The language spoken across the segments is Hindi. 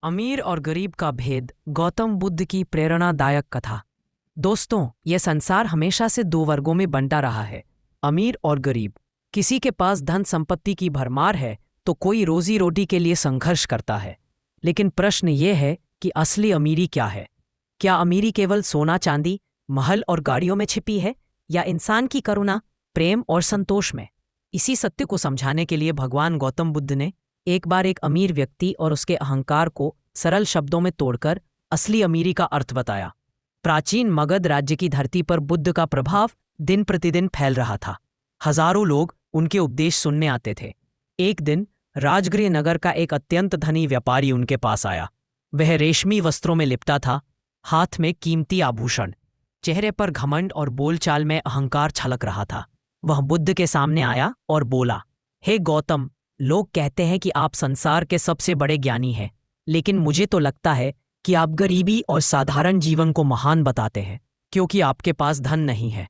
अमीर और गरीब का भेद, गौतम बुद्ध की प्रेरणादायक कथा। दोस्तों, यह संसार हमेशा से दो वर्गों में बंटा रहा है, अमीर और गरीब। किसी के पास धन संपत्ति की भरमार है तो कोई रोजी रोटी के लिए संघर्ष करता है। लेकिन प्रश्न यह है कि असली अमीरी क्या है? क्या अमीरी केवल सोना चांदी, महल और गाड़ियों में छिपी है, या इंसान की करुणा, प्रेम और संतोष में? इसी सत्य को समझाने के लिए भगवान गौतम बुद्ध ने एक बार एक अमीर व्यक्ति और उसके अहंकार को सरल शब्दों में तोड़कर असली अमीरी का अर्थ बताया। प्राचीन मगध राज्य की धरती पर बुद्ध का प्रभाव दिन प्रतिदिन फैल रहा था। हजारों लोग उनके उपदेश सुनने आते थे। एक दिन राजगृह नगर का एक अत्यंत धनी व्यापारी उनके पास आया। वह रेशमी वस्त्रों में लिपटा था, हाथ में कीमती आभूषण, चेहरे पर घमंड और बोलचाल में अहंकार छलक रहा था। वह बुद्ध के सामने आया और बोला, हे गौतम, लोग कहते हैं कि आप संसार के सबसे बड़े ज्ञानी हैं, लेकिन मुझे तो लगता है कि आप गरीबी और साधारण जीवन को महान बताते हैं, क्योंकि आपके पास धन नहीं है।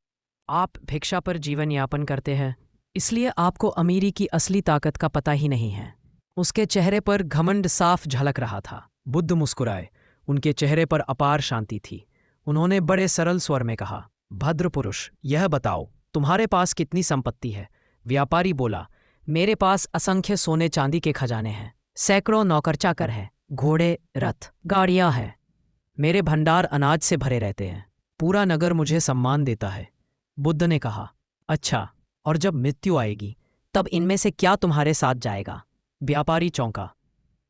आप भिक्षा पर जीवन यापन करते हैं, इसलिए आपको अमीरी की असली ताकत का पता ही नहीं है। उसके चेहरे पर घमंड साफ झलक रहा था। बुद्ध मुस्कुराए। उनके चेहरे पर अपार शांति थी। उन्होंने बड़े सरल स्वर में कहा, भद्र पुरुष, यह बताओ तुम्हारे पास कितनी संपत्ति है? व्यापारी बोला, मेरे पास असंख्य सोने चांदी के खजाने हैं, सैकड़ों नौकर चाकर हैं, घोड़े, रथ, गाड़ियां हैं। मेरे भंडार अनाज से भरे रहते हैं। पूरा नगर मुझे सम्मान देता है। बुद्ध ने कहा, अच्छा, और जब मृत्यु आएगी तब इनमें से क्या तुम्हारे साथ जाएगा? व्यापारी चौंका।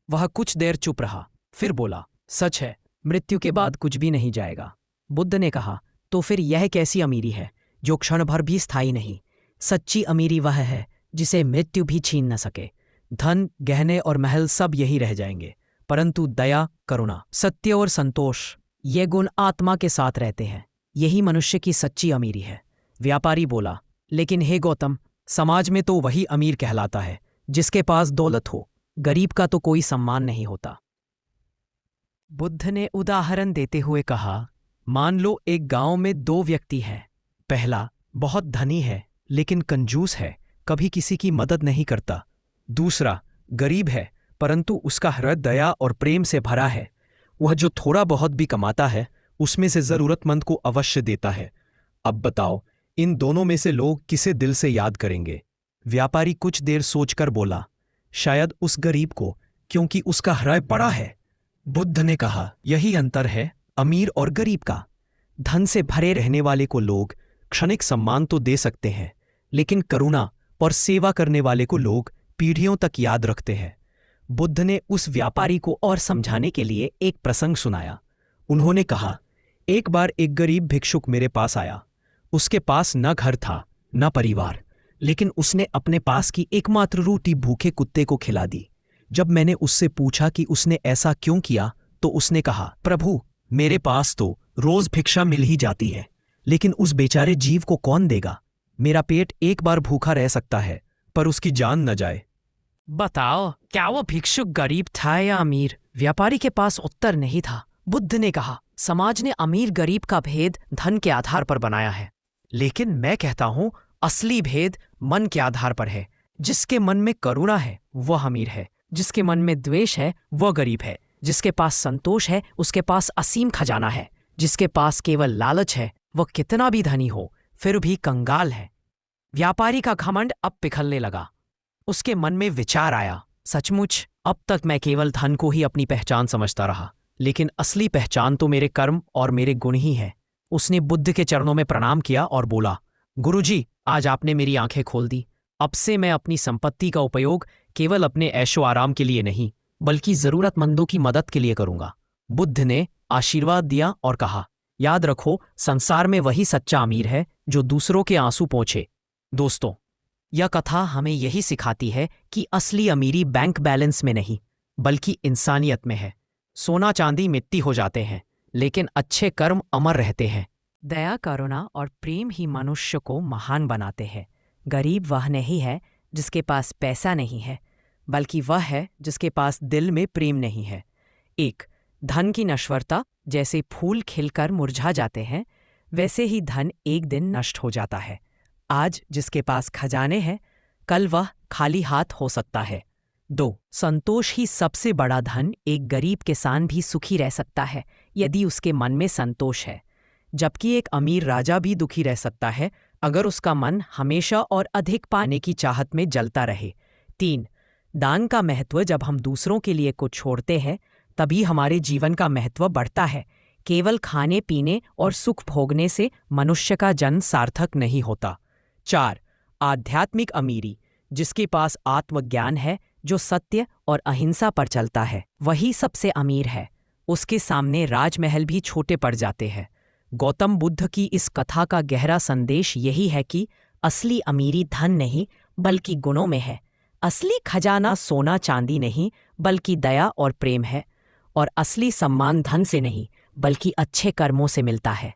वह कुछ देर चुप रहा, फिर बोला, सच है, मृत्यु के बाद कुछ भी नहीं जाएगा। बुद्ध ने कहा, तो फिर यह कैसी अमीरी है जो क्षण भर भी स्थायी नहीं? सच्ची अमीरी वह है जिसे मृत्यु भी छीन न सके। धन, गहने और महल सब यही रह जाएंगे, परंतु दया, करुणा, सत्य और संतोष, ये गुण आत्मा के साथ रहते हैं। यही मनुष्य की सच्ची अमीरी है। व्यापारी बोला, लेकिन हे गौतम, समाज में तो वही अमीर कहलाता है जिसके पास दौलत हो। गरीब का तो कोई सम्मान नहीं होता। बुद्ध ने उदाहरण देते हुए कहा, मान लो एक गांव में दो व्यक्ति हैं। पहला बहुत धनी है लेकिन कंजूस है, कभी किसी की मदद नहीं करता। दूसरा गरीब है परंतु उसका हृदय दया और प्रेम से भरा है। वह जो थोड़ा बहुत भी कमाता है उसमें से जरूरतमंद को अवश्य देता है। अब बताओ, इन दोनों में से लोग किसे दिल से याद करेंगे? व्यापारी कुछ देर सोचकर बोला, शायद उस गरीब को, क्योंकि उसका हृदय बड़ा है। बुद्ध ने कहा, यही अंतर है अमीर और गरीब का। धन से भरे रहने वाले को लोग क्षणिक सम्मान तो दे सकते हैं, लेकिन करुणा और सेवा करने वाले को लोग पीढ़ियों तक याद रखते हैं। बुद्ध ने उस व्यापारी को और समझाने के लिए एक प्रसंग सुनाया। उन्होंने कहा, एक बार एक गरीब भिक्षुक मेरे पास आया। उसके पास न घर था न परिवार, लेकिन उसने अपने पास की एकमात्र रोटी भूखे कुत्ते को खिला दी। जब मैंने उससे पूछा कि उसने ऐसा क्यों किया, तो उसने कहा, प्रभु, मेरे पास तो रोज भिक्षा मिल ही जाती है, लेकिन उस बेचारे जीव को कौन देगा? मेरा पेट एक बार भूखा रह सकता है, पर उसकी जान न जाए। बताओ, क्या वो भिक्षुक गरीब था या अमीर? व्यापारी के पास उत्तर नहीं था। बुद्ध ने कहा, समाज ने अमीर गरीब का भेद धन के आधार पर बनाया है, लेकिन मैं कहता हूं असली भेद मन के आधार पर है। जिसके मन में करुणा है वह अमीर है, जिसके मन में द्वेष है वह गरीब है। जिसके पास संतोष है उसके पास असीम खजाना है। जिसके पास केवल लालच है वह कितना भी धनी हो फिर भी कंगाल है। व्यापारी का घमंड अब पिघलने लगा। उसके मन में विचार आया, सचमुच अब तक मैं केवल धन को ही अपनी पहचान समझता रहा, लेकिन असली पहचान तो मेरे कर्म और मेरे गुण ही है। उसने बुद्ध के चरणों में प्रणाम किया और बोला, गुरुजी, आज आपने मेरी आंखें खोल दी। अब से मैं अपनी संपत्ति का उपयोग केवल अपने ऐशो आराम के लिए नहीं, बल्कि जरूरतमंदों की मदद के लिए करूंगा। बुद्ध ने आशीर्वाद दिया और कहा, याद रखो, संसार में वही सच्चा अमीर है जो दूसरों के आंसू पोंछे। दोस्तों, यह कथा हमें यही सिखाती है कि असली अमीरी बैंक बैलेंस में नहीं, बल्कि इंसानियत में है। सोना चांदी मिट्टी हो जाते हैं, लेकिन अच्छे कर्म अमर रहते हैं। दया, करुणा और प्रेम ही मनुष्य को महान बनाते हैं। गरीब वह नहीं है जिसके पास पैसा नहीं है, बल्कि वह है जिसके पास दिल में प्रेम नहीं है। एक धन की नश्वरता, जैसे फूल खिलकर मुरझा जाते हैं, वैसे ही धन एक दिन नष्ट हो जाता है। आज जिसके पास खजाने हैं, कल वह खाली हाथ हो सकता है। 2. संतोष ही सबसे बड़ा धन। एक गरीब किसान भी सुखी रह सकता है यदि उसके मन में संतोष है, जबकि एक अमीर राजा भी दुखी रह सकता है अगर उसका मन हमेशा और अधिक पाने की चाहत में जलता रहे। 3. दान का महत्व। जब हम दूसरों के लिए कुछ छोड़ते हैं तभी हमारे जीवन का महत्व बढ़ता है। केवल खाने पीने और सुख भोगने से मनुष्य का जन्म सार्थक नहीं होता। 4. आध्यात्मिक अमीरी। जिसके पास आत्मज्ञान है, जो सत्य और अहिंसा पर चलता है, वही सबसे अमीर है। उसके सामने राजमहल भी छोटे पड़ जाते हैं। गौतम बुद्ध की इस कथा का गहरा संदेश यही है कि असली अमीरी धन नहीं बल्कि गुणों में है। असली खजाना सोना चांदी नहीं बल्कि दया और प्रेम है। और असली सम्मान धन से नहीं बल्कि अच्छे कर्मों से मिलता है।